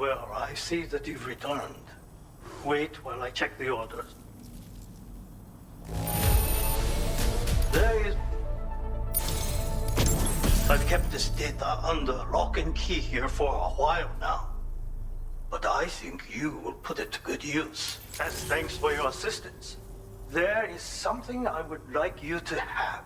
well, I see that you've returned. Wait while I check the orders. There is... I've kept this data under lock and key here for a while now. But I think you will put it to good use. As thanks for your assistance. There is something I would like you to have.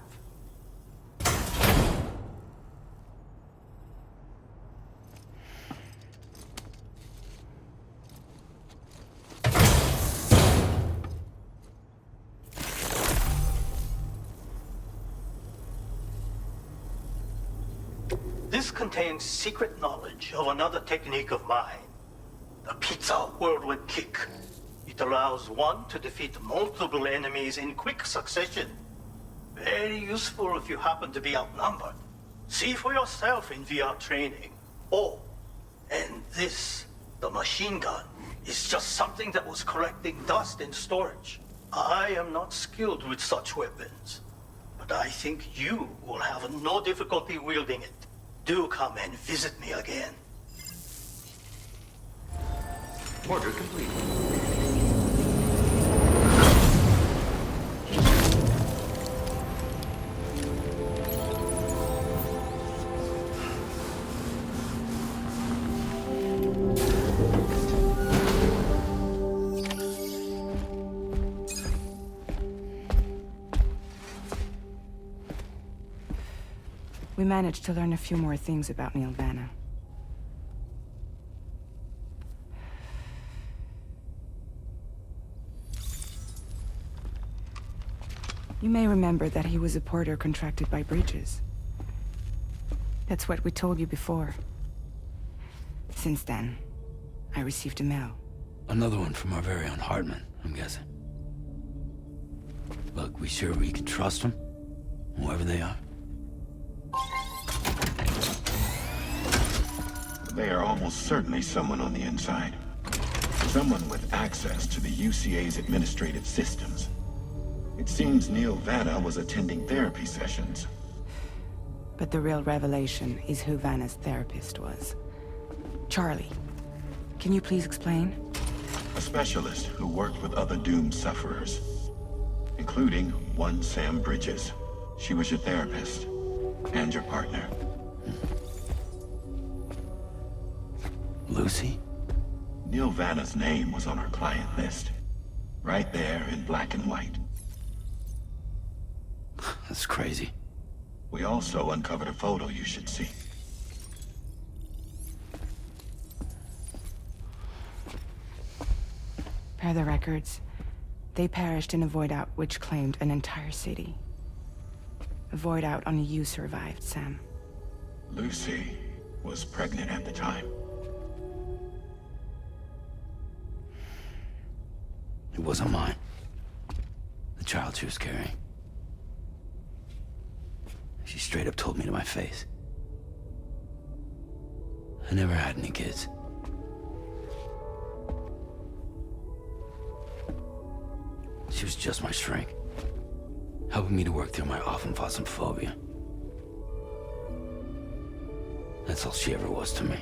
This contains secret knowledge of another technique of mine. The Pizza Whirlwind Kick. It allows one to defeat multiple enemies in quick succession. Very useful if you happen to be outnumbered. See for yourself in VR training. Oh, and this, the machine gun, is just something that was collecting dust in storage. I am not skilled with such weapons, but I think you will have no difficulty wielding it. Do come and visit me again. Order complete. We managed to learn a few more things about Neil Vanna. You may remember that he was a porter contracted by Bridges. That's what we told you before. Since then, I received a mail. Another one from our very own Hartman, I'm guessing. Look, we sure we can trust them? Whoever they are? They are almost certainly someone on the inside. Someone with access to the UCA's administrative systems. It seems Neil Vanna was attending therapy sessions. But the real revelation is who Vanna's therapist was. Charlie, can you please explain? A specialist who worked with other doomed sufferers, including one Sam Bridges. She was your therapist and your partner. Lucy? Neil Vanna's name was on her client list. Right there in black and white. That's crazy. We also uncovered a photo you should see. Per the records, they perished in a void out which claimed an entire city. A void out only you survived, Sam. Lucy was pregnant at the time. It wasn't mine. The child she was carrying. She straight up told me to my face. I never had any kids. She was just my shrink, helping me to work through my phobia. That's all she ever was to me.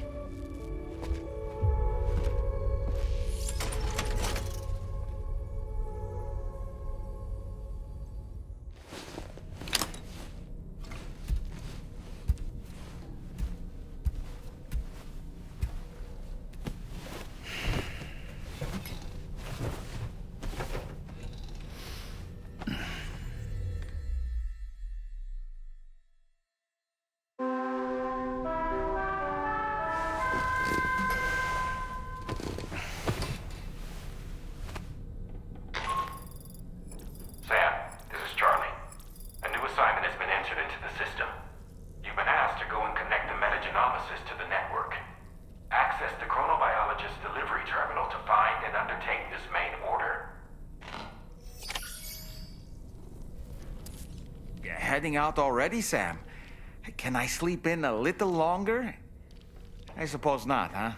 Heading out already, Sam? Can I sleep in a little longer? I suppose not, huh?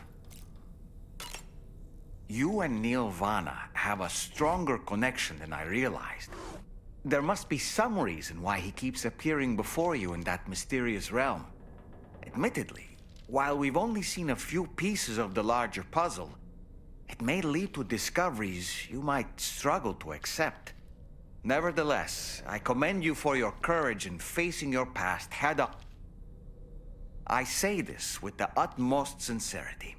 You and Neil Vanna have a stronger connection than I realized. There must be some reason why he keeps appearing before you in that mysterious realm. Admittedly, While we've only seen a few pieces of the larger puzzle, it may lead to discoveries you might struggle to accept. Nevertheless, I commend you for your courage in facing your past head on. I say this with the utmost sincerity.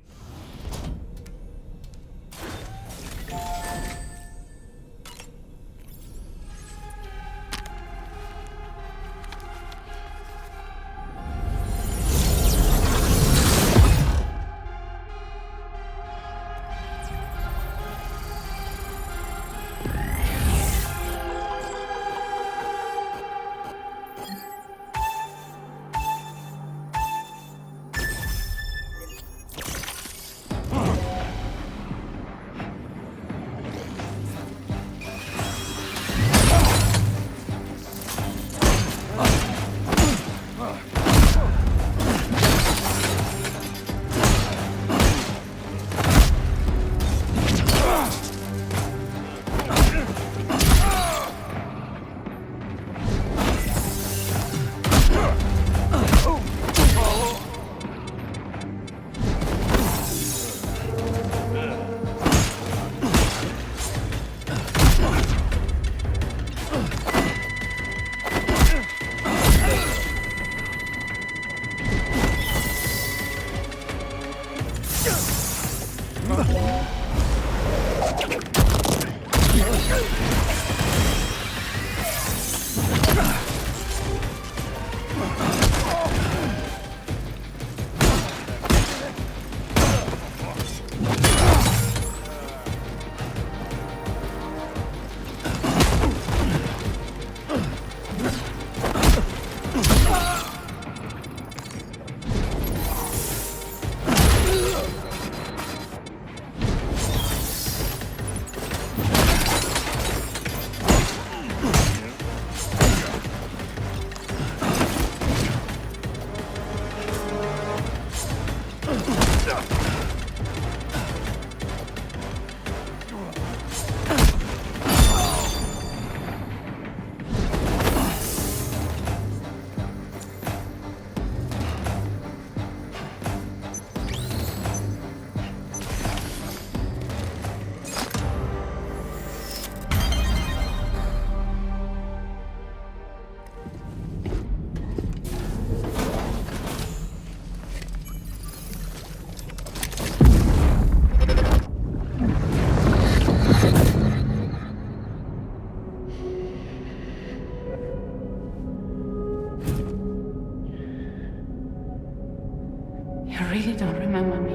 You really don't remember me.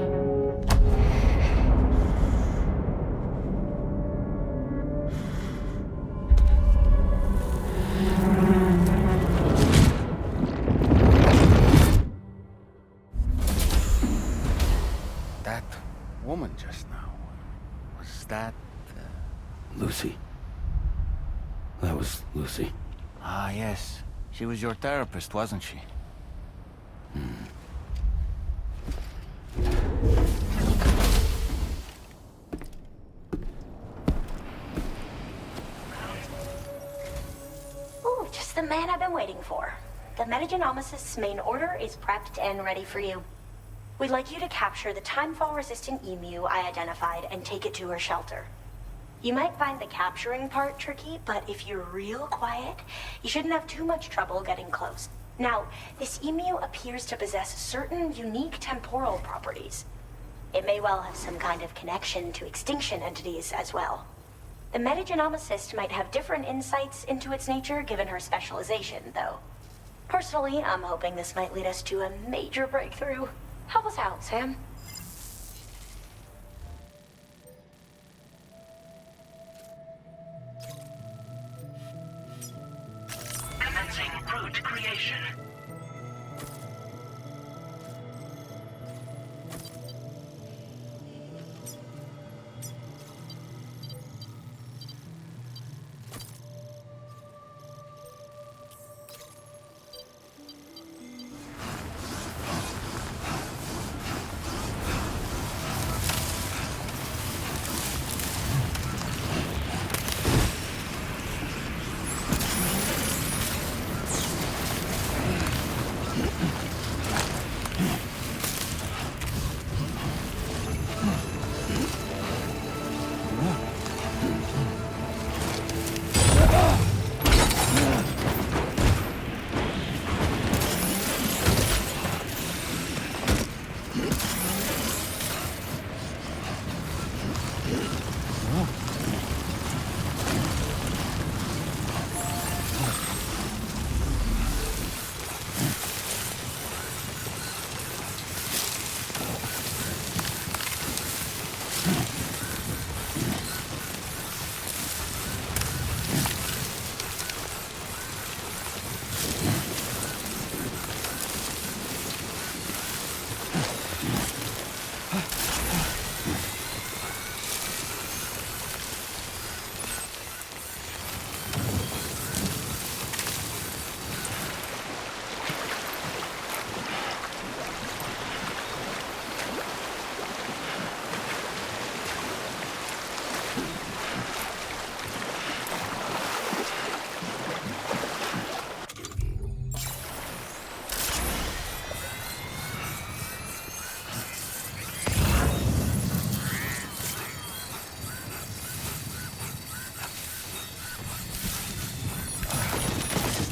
That woman just now, was that... Lucy. That was Lucy. Ah, yes. She was your therapist, wasn't she? Ooh, just the man I've been waiting for. The Metagenomicist's main order is prepped and ready for you. We'd like you to capture the timefall-resistant emu I identified and take it to her shelter. You might find the capturing part tricky, but if you're real quiet, you shouldn't have too much trouble getting close. Now, this emu appears to possess certain unique temporal properties. It may well have some kind of connection to extinction entities as well. The Metagenomicist might have different insights into its nature given her specialization, though. Personally, I'm hoping this might lead us to a major breakthrough. Help us out, Sam. Commencing root creation.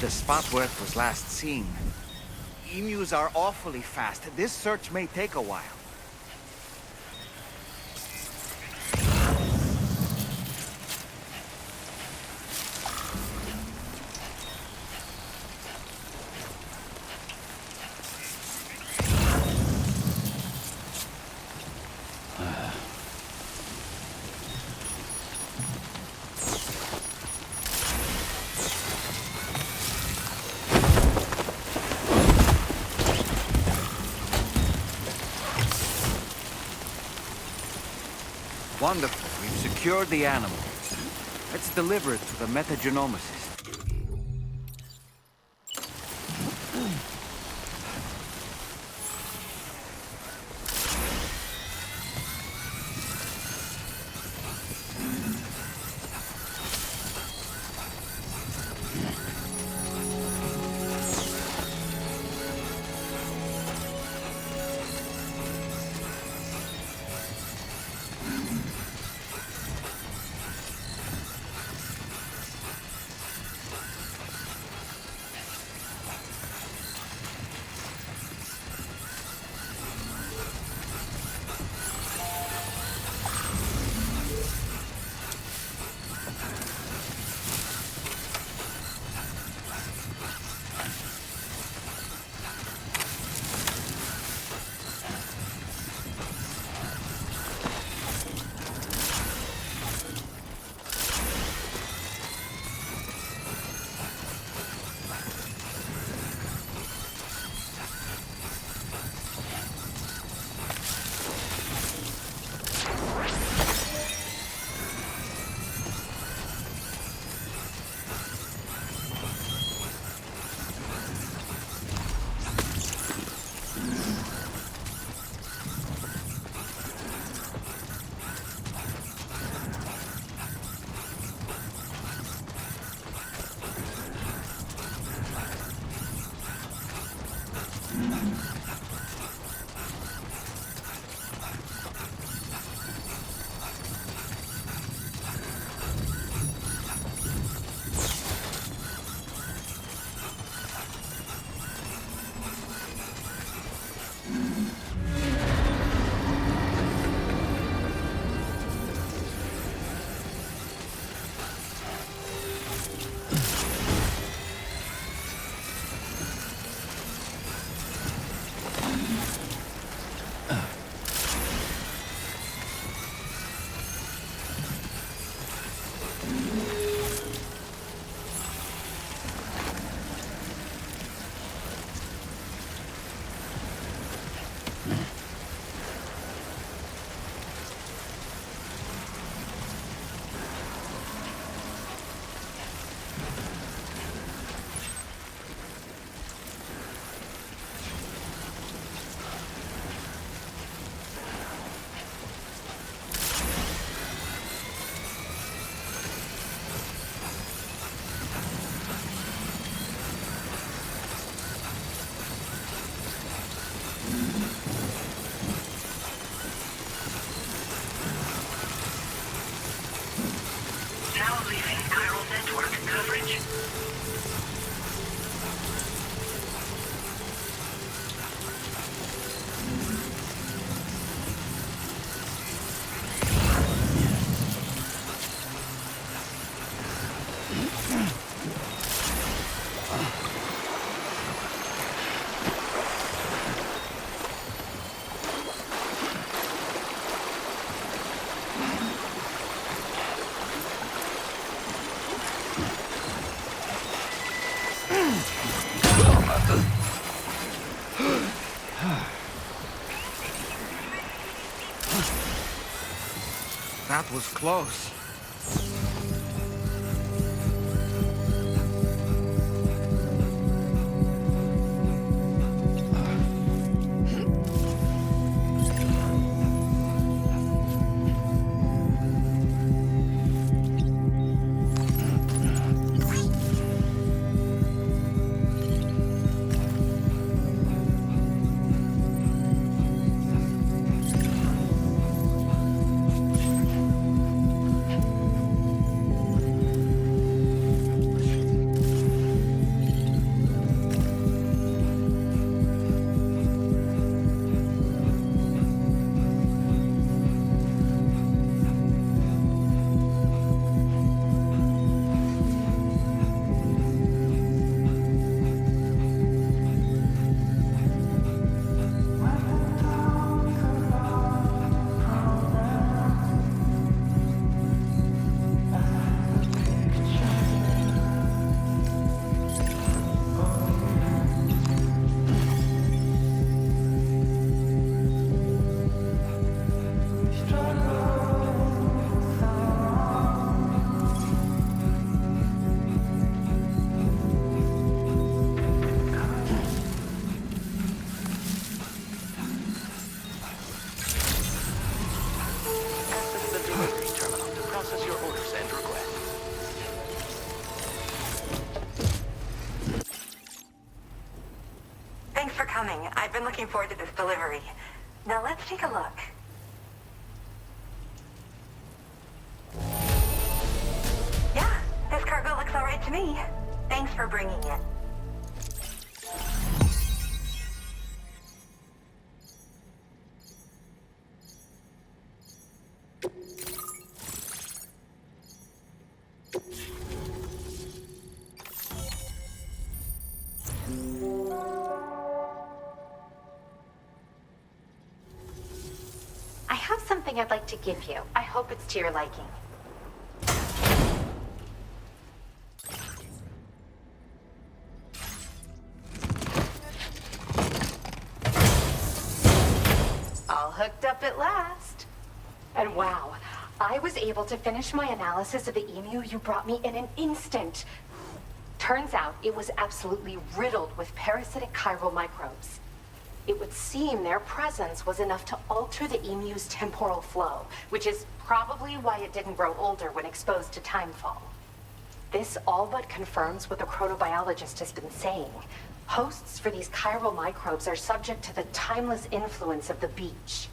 the spot where it was last seen. Emus are awfully fast. This search may take a while. Wonderful. We've secured the animal. Let's deliver it to the metagenomicist. That was close. I've been looking forward to this delivery. Now let's take a look. Yeah, this cargo looks all right to me. Thanks for bringing it. I have something I'd like to give you. I hope it's to your liking. All hooked up at last. And wow, I was able to finish my analysis of the emu you brought me in an instant. Turns out it was absolutely riddled with parasitic chiral microbes. It would seem their presence was enough to alter the emu's temporal flow, which is probably why it didn't grow older when exposed to timefall. This all but confirms what the chronobiologist has been saying. Hosts for these chiral microbes are subject to the timeless influence of the beach.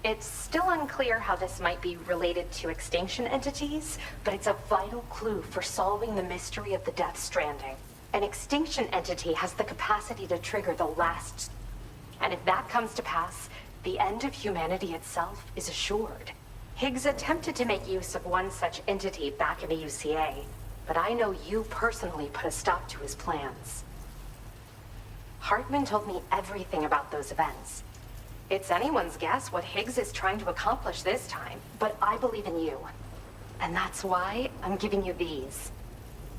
It's still unclear how this might be related to extinction entities, but it's a vital clue for solving the mystery of the Death Stranding. An extinction entity has the capacity to trigger the last. And if that comes to pass, the end of humanity itself is assured. Higgs attempted to make use of one such entity back in the UCA, but I know you personally put a stop to his plans. Hartman told me everything about those events. It's anyone's guess what Higgs is trying to accomplish this time, but I believe in you. And that's why I'm giving you these.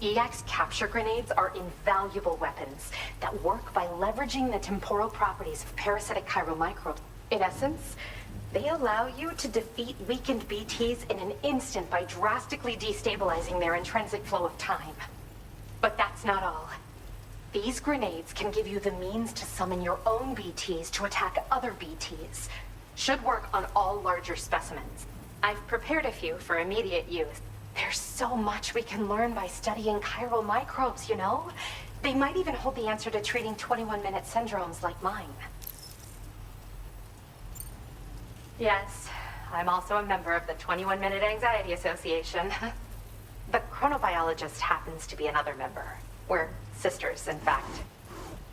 EX capture grenades are invaluable weapons that work by leveraging the temporal properties of parasitic chiral microbes. In essence, they allow you to defeat weakened BTs in an instant by drastically destabilizing their intrinsic flow of time. But that's not all. These grenades can give you the means to summon your own BTs to attack other BTs. Should work on all larger specimens. I've prepared a few for immediate use. There's so much we can learn by studying chiral microbes, you know? They might even hold the answer to treating 21-minute syndromes like mine. Yes, I'm also a member of the 21-Minute Anxiety Association. The chronobiologist happens to be another member. We're sisters, in fact.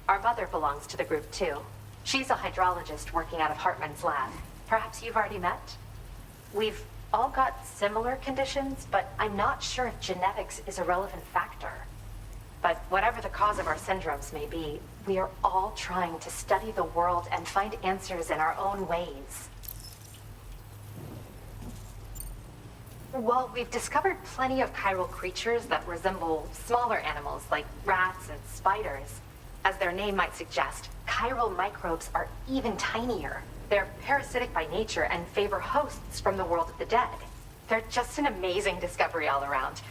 Our mother belongs to the group, too. She's a hydrologist working out of Hartman's lab. Perhaps you've already met? We've all got similar conditions, but I'm not sure if genetics is a relevant factor. But whatever the cause of our syndromes may be, we are all trying to study the world and find answers in our own ways. Well, we've discovered plenty of chiral creatures that resemble smaller animals like rats and spiders. As their name might suggest, chiral microbes are even tinier. They're parasitic by nature and favor hosts from the world of the dead. They're just an amazing discovery all around.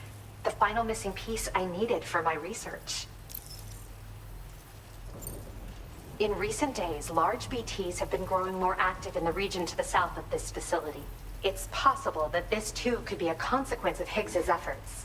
The final missing piece I needed for my research. In recent days, large BTs have been growing more active in the region to the south of this facility. It's possible that this too could be a consequence of Higgs's efforts.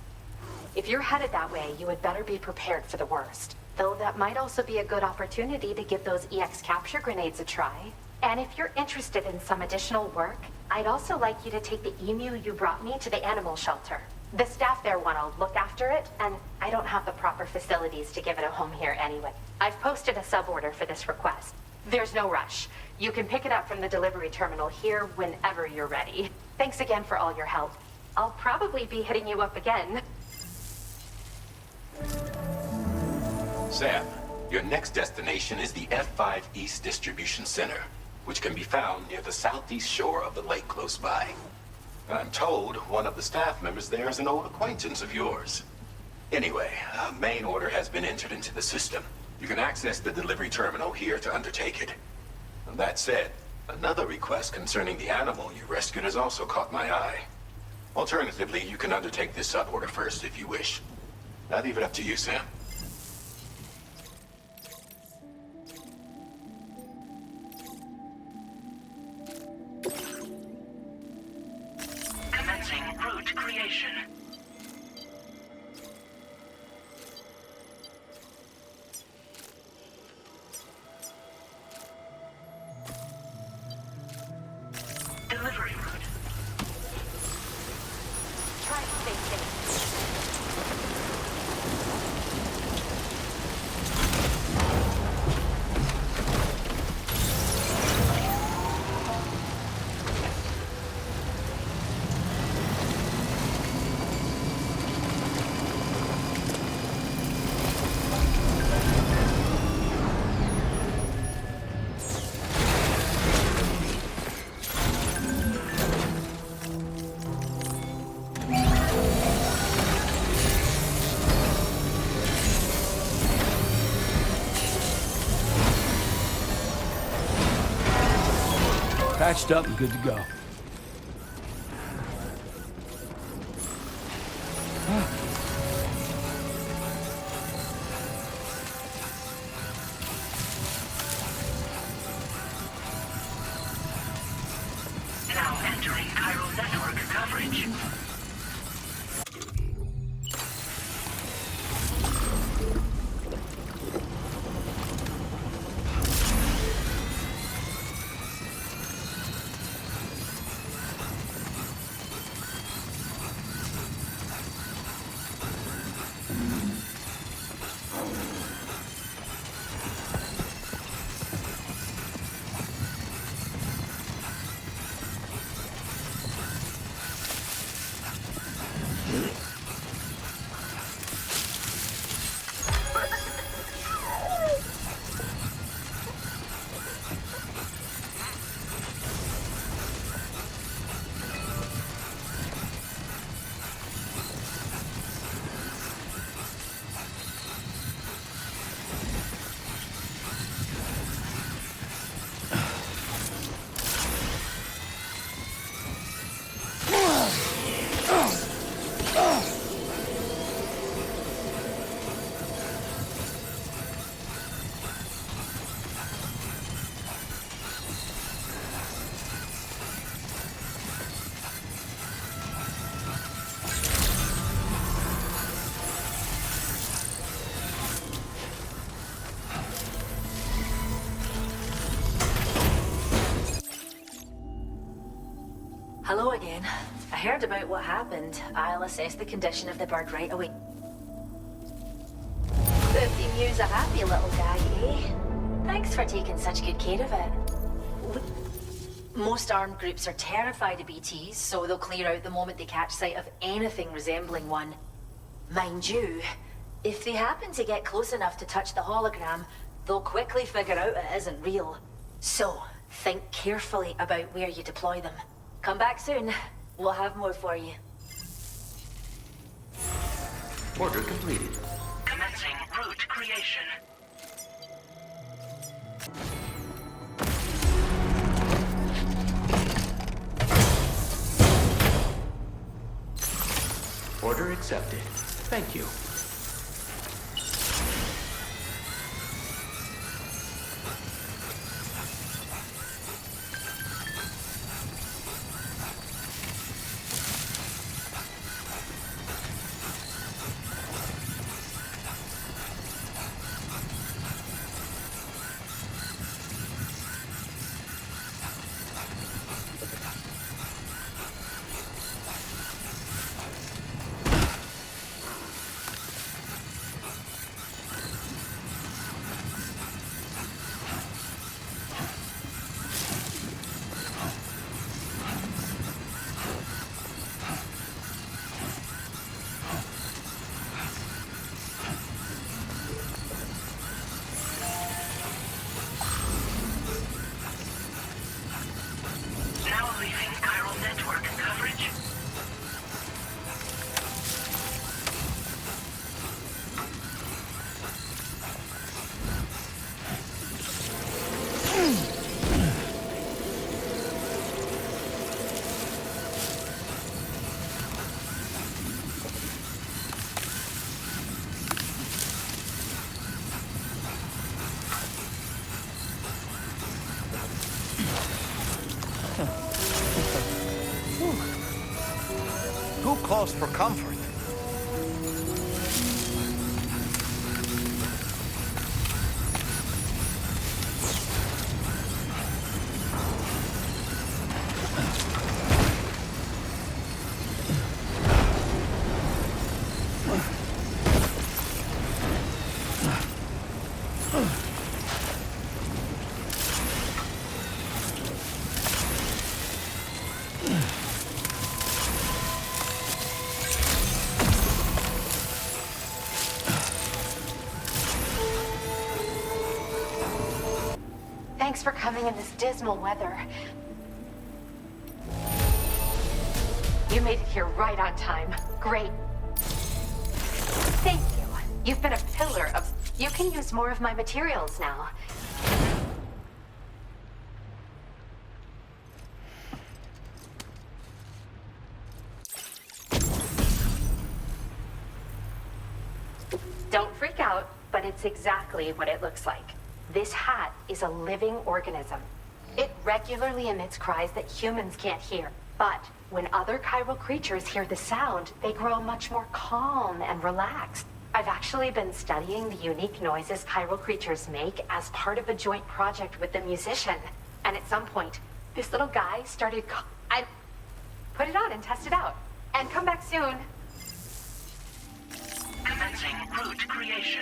If you're headed that way, you had better be prepared for the worst. Though that might also be a good opportunity to give those EX capture grenades a try. And if you're interested in some additional work, I'd also like you to take the emu you brought me to the animal shelter. The staff there want to look after it, and I don't have the proper facilities to give it a home here anyway. I've posted a sub-order for this request. There's no rush. You can pick it up from the delivery terminal here whenever you're ready. Thanks again for all your help. I'll probably be hitting you up again. Sam, your next destination is the F5 East Distribution Center, which can be found near the southeast shore of the lake close by. I'm told one of the staff members there is an old acquaintance of yours. Anyway, a main order has been entered into the system. You can access the delivery terminal here to undertake it. And that said, another request concerning the animal you rescued has also caught my eye. Alternatively, you can undertake this sub-order first if you wish. I'll leave it up to you, Sam. Commencing route creation. patched up and good to go. Now entering chiral network coverage. Hello again. I heard about what happened. I'll assess the condition of the bird right away. The emu's a happy little guy, eh? Thanks for taking such good care of it. Most armed groups are terrified of BTs, so they'll clear out the moment they catch sight of anything resembling one. Mind you, if they happen to get close enough to touch the hologram, they'll quickly figure out it isn't real. So, think carefully about where you deploy them. Come back soon. We'll have more for you. Order completed. Commencing route creation. Order accepted. Thank you. Now leaving chiral network coverage. Too close for comfort. Thanks for coming in this dismal weather. You made it here right on time. Great. Thank you. You've been a pillar of... You can use more of my materials now. Don't freak out, but it's exactly what it looks like. This hat is a living organism. It regularly emits cries that humans can't hear. But when other chiral creatures hear the sound, they grow much more calm and relaxed. I've actually been studying the unique noises chiral creatures make as part of a joint project with the musician. And at some point, this little guy started I put it on and test it out. And come back soon. Commencing root creation.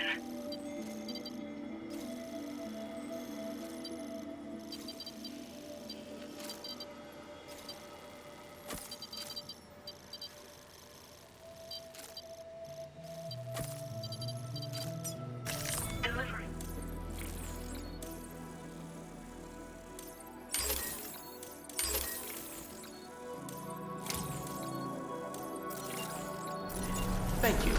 Delivery. Thank you.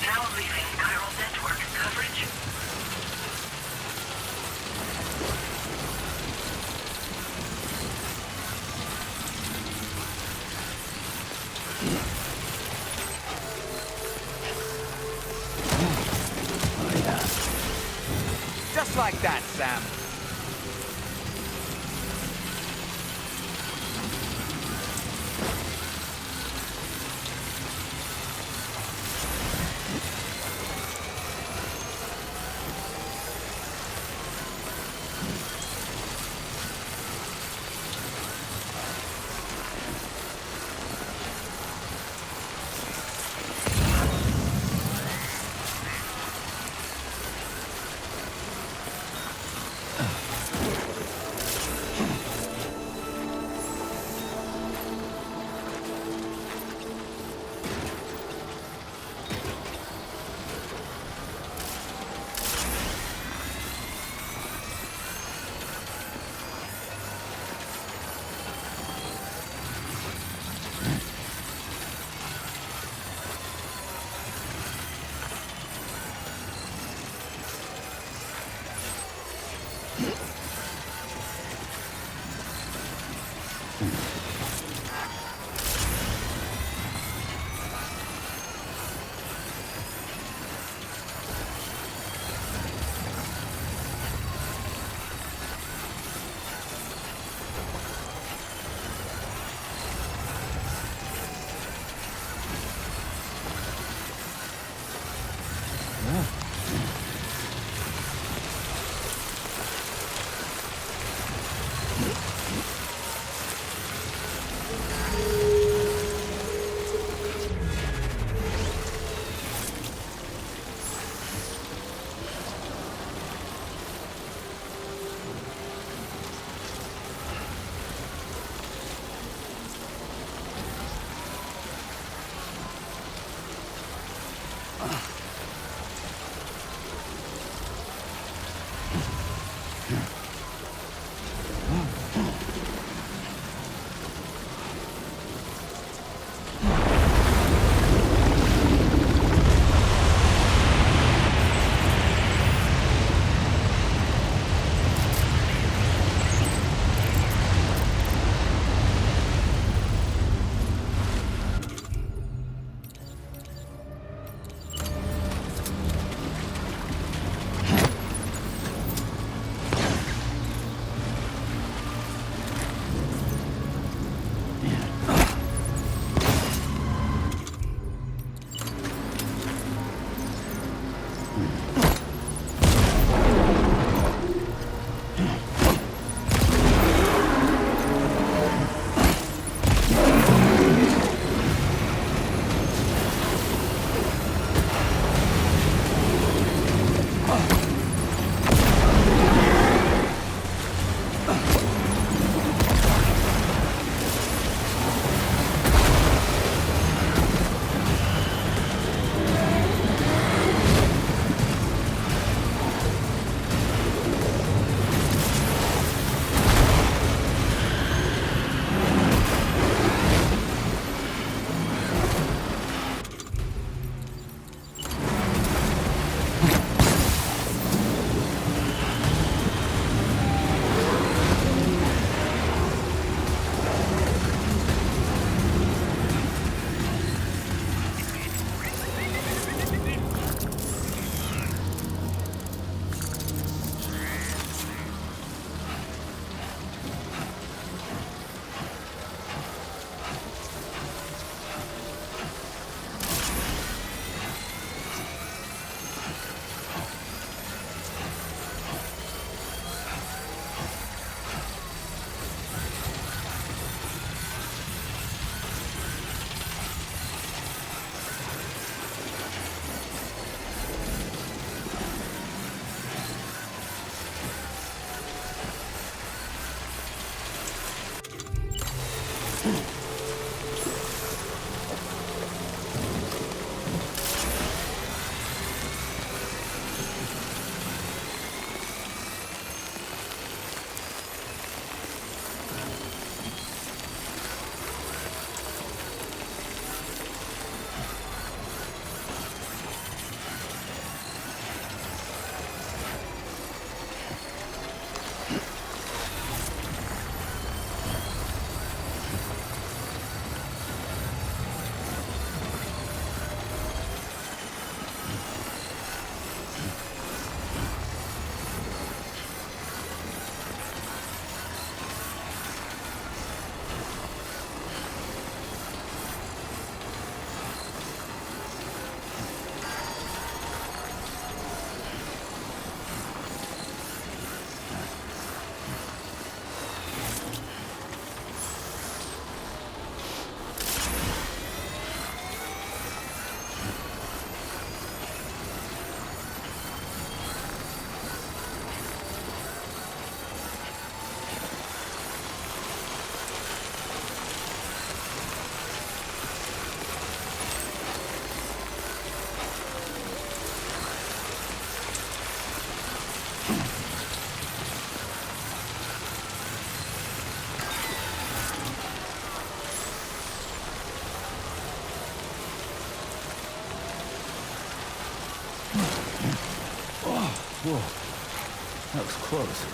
Now leaving chiral network coverage. Just like that, Sam. Whoa. That was close.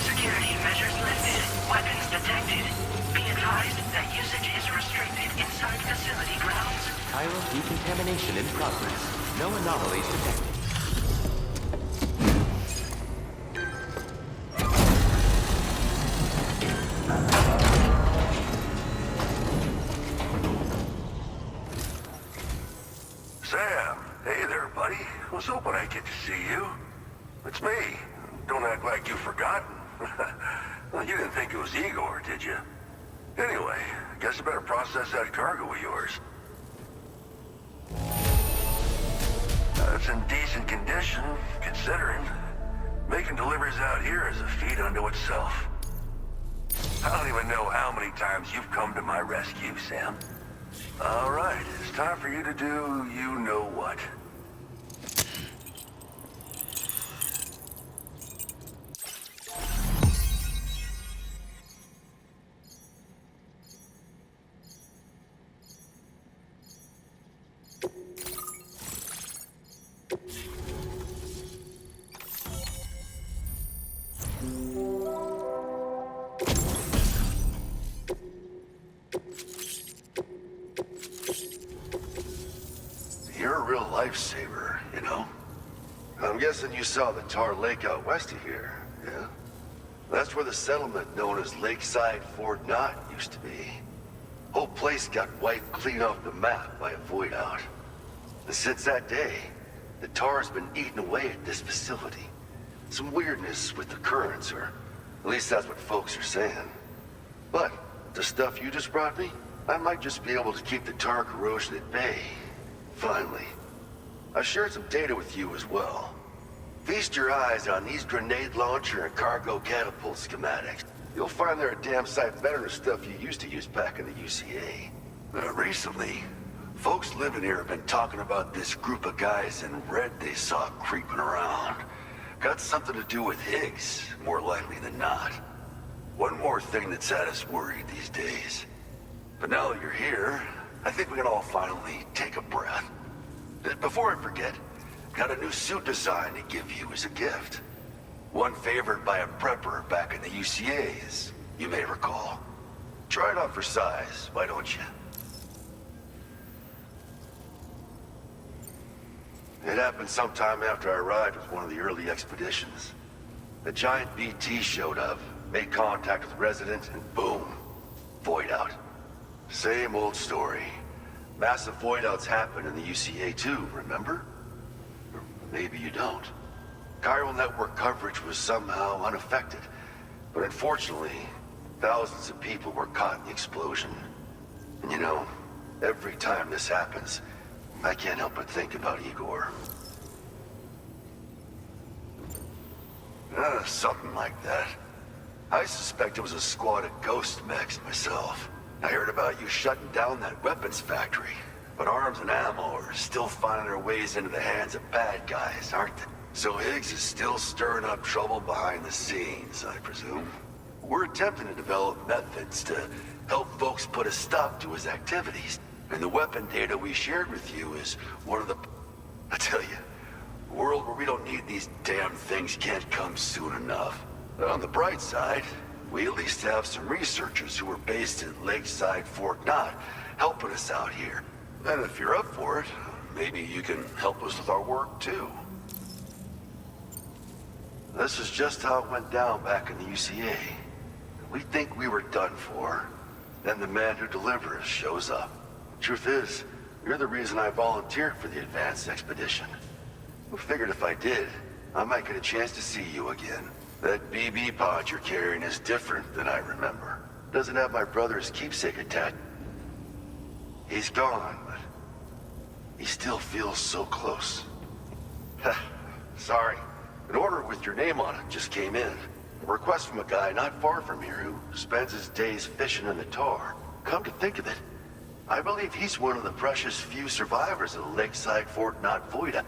Security measures lifted. Weapons detected. Be advised that usage is restricted inside facility grounds. Chiral decontamination in progress. No anomalies detected. Sam, hey there, buddy. Was hoping I'd get to see you. It's me. Don't act like you've forgotten. Well, you didn't think it was Igor, did you? Anyway, guess I better process that cargo of yours. It's in decent condition, considering. Making deliveries out here is a feat unto itself. I don't even know how many times you've come to my rescue, Sam. All right, it's time for you to do you-know-what. You're a real lifesaver, you know? I'm guessing you saw the tar lake out west of here, yeah? That's where the settlement known as Lakeside Fort Knott used to be. Whole place got wiped clean off the map by a void out. And since that day, the tar's been eating away at this facility. Some weirdness with the currents, or at least that's what folks are saying. But the stuff you just brought me, I might just be able to keep the tar corrosion at bay. Finally. I shared some data with you as well. Feast your eyes on these grenade launcher and cargo catapult schematics. You'll find they're a damn sight better than stuff you used to use back in the UCA. Recently, folks living here have been talking about this group of guys in red they saw creeping around. Got something to do with Higgs, more likely than not. One more thing that's had us worried these days. But now that you're here, I think we can all finally take a breath. Before I forget, got a new suit design to give you as a gift. One favored by a prepper back in the UCAs, you may recall. Try it on for size, why don't you? It happened sometime after I arrived with one of the early expeditions. A giant BT showed up, made contact with residents, and boom, void out. Same old story. Massive void outs happen in the UCA too, remember? Or maybe you don't. Chiral network coverage was somehow unaffected, but unfortunately, thousands of people were caught in the explosion. And you know, every time this happens, I can't help but think about Igor. Something like that. I suspect it was a squad of ghost mechs myself. I heard about you shutting down that weapons factory, but arms and ammo are still finding their ways into the hands of bad guys, aren't they? So Higgs is still stirring up trouble behind the scenes, I presume. We're attempting to develop methods to help folks put a stop to his activities. And the weapon data we shared with you is one of the... I tell you, a world where we don't need these damn things can't come soon enough. But on the bright side, we at least have some researchers who are based at Lakeside Fort Knott helping us out here. And if you're up for it, maybe you can help us with our work too. This is just how it went down back in the UCA. We think we were done for. Then the man who delivers shows up. Truth is, you're the reason I volunteered for the advanced expedition. I figured if I did, I might get a chance to see you again. That BB pod you're carrying is different than I remember. Doesn't have my brother's keepsake attached. He's gone, but he still feels so close. Sorry. An order with your name on it just came in. A request from a guy not far from here who spends his days fishing in the tar. Come to think of it, I believe he's one of the precious few survivors of the Lakeside Fort Knott void.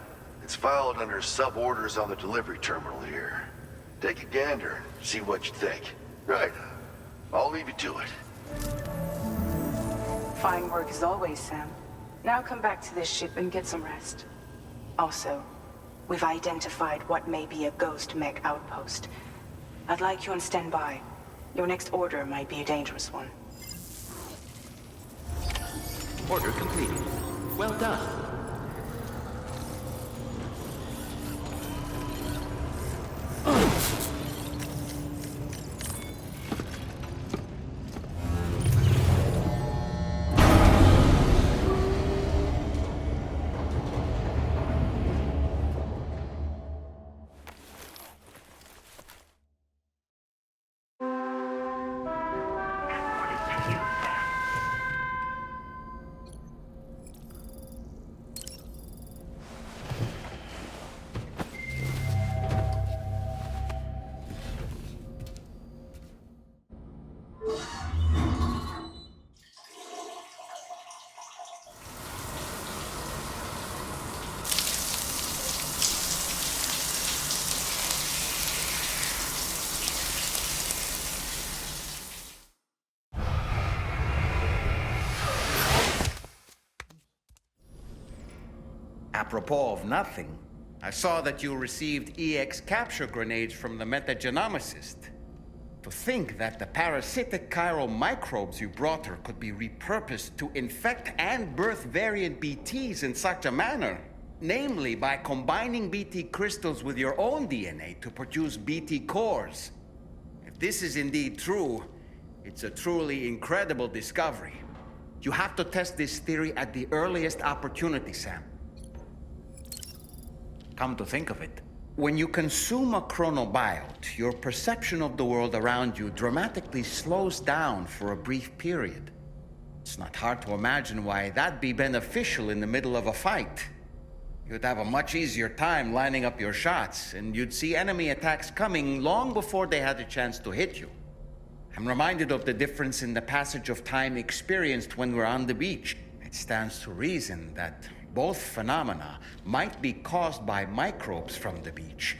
It's filed under sub-orders on the delivery terminal here. Take a gander, see what you think. Right, I'll leave you to it. Fine work as always, Sam. Now come back to this ship and get some rest. Also, we've identified what may be a ghost mech outpost. I'd like you on standby. Your next order might be a dangerous one. Order completed. Well done. Apropos of nothing, I saw that you received EX capture grenades from the metagenomicist. To think that the parasitic chiral microbes you brought her could be repurposed to infect and birth variant BTs in such a manner, namely by combining BT crystals with your own DNA to produce BT cores. If this is indeed true, it's a truly incredible discovery. You have to test this theory at the earliest opportunity, Sam. Come to think of it, when you consume a chronobiot, your perception of the world around you dramatically slows down for a brief period. It's not hard to imagine why that'd be beneficial in the middle of a fight. You'd have a much easier time lining up your shots, and you'd see enemy attacks coming long before they had a chance to hit you. I'm reminded of the difference in the passage of time experienced when we're on the beach. It stands to reason that both phenomena might be caused by microbes from the beach,